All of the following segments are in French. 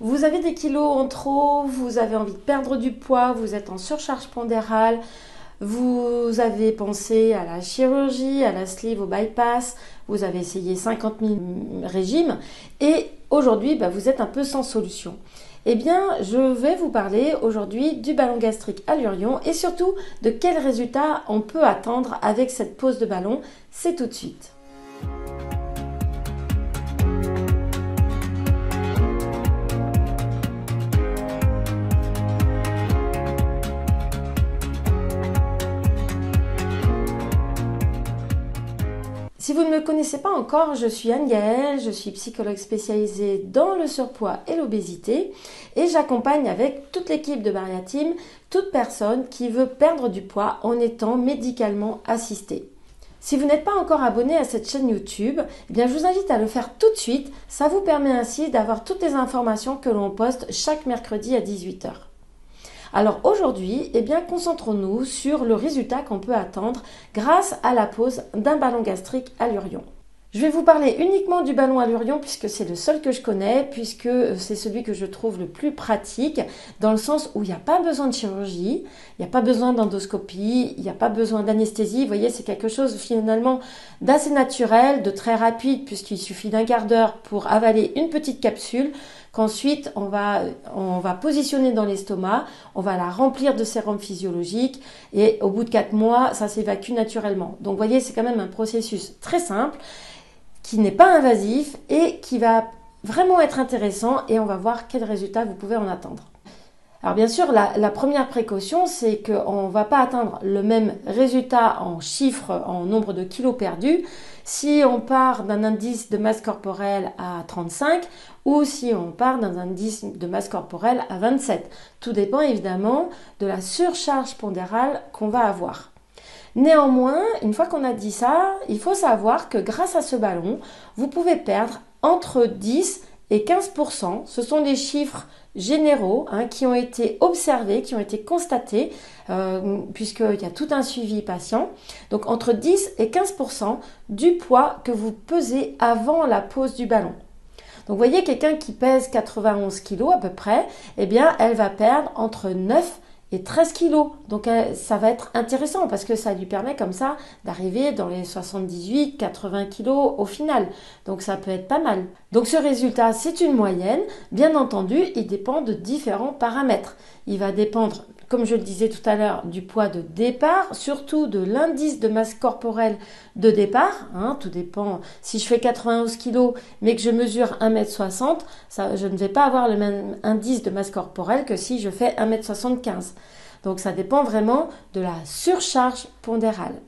Vous avez des kilos en trop, vous avez envie de perdre du poids, vous êtes en surcharge pondérale, vous avez pensé à la chirurgie, à la sleeve, au bypass, vous avez essayé 50 000 régimes et aujourd'hui vous êtes un peu sans solution. Eh bien, je vais vous parler aujourd'hui du ballon gastrique Allurion et surtout de quels résultats on peut attendre avec cette pose de ballon. C'est tout de suite. Si vous ne me connaissez pas encore, je suis Anne-Gaëlle, je suis psychologue spécialisée dans le surpoids et l'obésité et j'accompagne avec toute l'équipe de Bariateam toute personne qui veut perdre du poids en étant médicalement assistée. Si vous n'êtes pas encore abonné à cette chaîne YouTube, eh bien je vous invite à le faire tout de suite. Ça vous permet ainsi d'avoir toutes les informations que l'on poste chaque mercredi à 18 h. Alors aujourd'hui, concentrons-nous sur le résultat qu'on peut attendre grâce à la pose d'un ballon gastrique Allurion. Je vais vous parler uniquement du ballon Allurion puisque c'est le seul que je connais, puisque c'est celui que je trouve le plus pratique, dans le sens où il n'y a pas besoin de chirurgie, il n'y a pas besoin d'endoscopie, il n'y a pas besoin d'anesthésie. Vous voyez, c'est quelque chose finalement d'assez naturel, de très rapide, puisqu'il suffit d'un quart d'heure pour avaler une petite capsule, qu'ensuite on va positionner dans l'estomac, on va la remplir de sérum physiologique et au bout de 4 mois, ça s'évacue naturellement. Donc vous voyez, c'est quand même un processus très simple, qui n'est pas invasif et qui va vraiment être intéressant et on va voir quels résultats vous pouvez en attendre. Alors bien sûr, la première précaution, c'est qu'on ne va pas atteindre le même résultat en chiffres, en nombre de kilos perdus, si on part d'un indice de masse corporelle à 35 ou si on part d'un indice de masse corporelle à 27. Tout dépend évidemment de la surcharge pondérale qu'on va avoir. Néanmoins, une fois qu'on a dit ça, il faut savoir que grâce à ce ballon, vous pouvez perdre entre 10 et 15%. Ce sont des chiffres généraux qui ont été observés, qui ont été constatés, puisqu'il y a tout un suivi patient. Donc entre 10 et 15% du poids que vous pesez avant la pose du ballon. Donc vous voyez, quelqu'un qui pèse 91 kg à peu près, elle va perdre entre 9 et 13 kilos. Donc ça va être intéressant parce que ça lui permet comme ça d'arriver dans les 78-80 kilos au final. Donc ça peut être pas mal. Donc ce résultat, c'est une moyenne. Bien entendu, il dépend de différents paramètres. Il va dépendre, comme je le disais tout à l'heure, du poids de départ, surtout de l'indice de masse corporelle de départ. Tout dépend. Si je fais 91 kg mais que je mesure 1,60 m, je ne vais pas avoir le même indice de masse corporelle que si je fais 1,75 m. Donc ça dépend vraiment de la surcharge pondérale.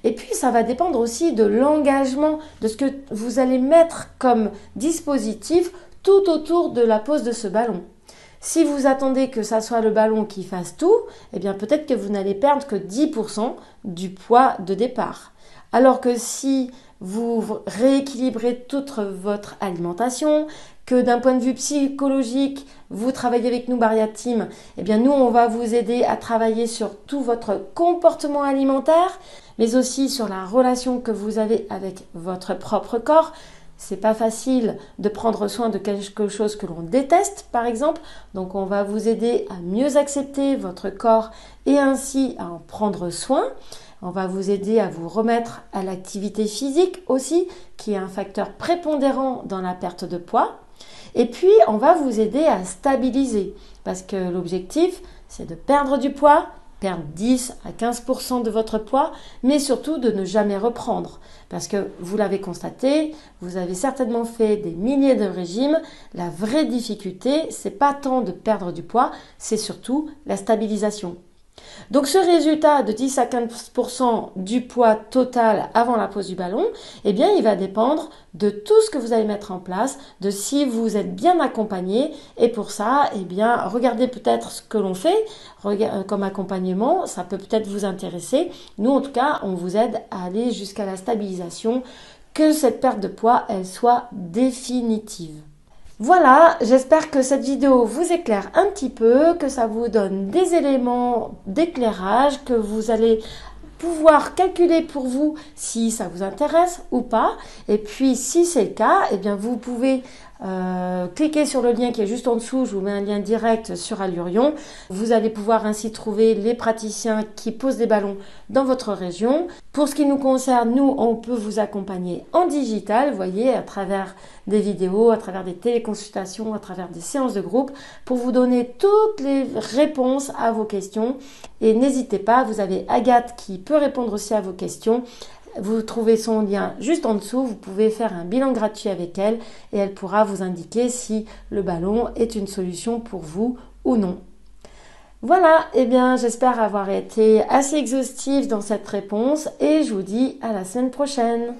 Et puis ça va dépendre aussi de l'engagement, de ce que vous allez mettre comme dispositif tout autour de la pose de ce ballon. Si vous attendez que ça soit le ballon qui fasse tout, peut-être que vous n'allez perdre que 10% du poids de départ. Alors que si vous rééquilibrez toute votre alimentation, que d'un point de vue psychologique, vous travaillez avec nous Bariateam, nous on va vous aider à travailler sur tout votre comportement alimentaire, mais aussi sur la relation que vous avez avec votre propre corps. C'est pas facile de prendre soin de quelque chose que l'on déteste, par exemple. Donc, on va vous aider à mieux accepter votre corps et ainsi à en prendre soin. On va vous aider à vous remettre à l'activité physique aussi, qui est un facteur prépondérant dans la perte de poids. Et puis, on va vous aider à stabiliser parce que l'objectif, c'est de perdre du poids, perdre 10 à 15% de votre poids, mais surtout de ne jamais reprendre. Parce que vous l'avez constaté, vous avez certainement fait des milliers de régimes. La vraie difficulté, c'est pas tant de perdre du poids, c'est surtout la stabilisation. Donc ce résultat de 10 à 15% du poids total avant la pose du ballon, il va dépendre de tout ce que vous allez mettre en place, de si vous êtes bien accompagné. Et pour ça, regardez peut-être ce que l'on fait comme accompagnement, ça peut peut-être vous intéresser. Nous, en tout cas, on vous aide à aller jusqu'à la stabilisation, que cette perte de poids, elle soit définitive. Voilà, j'espère que cette vidéo vous éclaire un petit peu, que ça vous donne des éléments d'éclairage, que vous allez pouvoir calculer pour vous si ça vous intéresse ou pas. Et puis, si c'est le cas, vous pouvez Cliquez sur le lien qui est juste en dessous, je vous mets un lien direct sur Allurion. Vous allez pouvoir ainsi trouver les praticiens qui posent des ballons dans votre région. Pour ce qui nous concerne, nous, on peut vous accompagner en digital, vous voyez, à travers des vidéos, à travers des téléconsultations, à travers des séances de groupe, pour vous donner toutes les réponses à vos questions. Et n'hésitez pas, vous avez Agathe qui peut répondre aussi à vos questions. Vous trouvez son lien juste en dessous, vous pouvez faire un bilan gratuit avec elle et elle pourra vous indiquer si le ballon est une solution pour vous ou non. Voilà, eh bien j'espère avoir été assez exhaustive dans cette réponse et je vous dis à la semaine prochaine.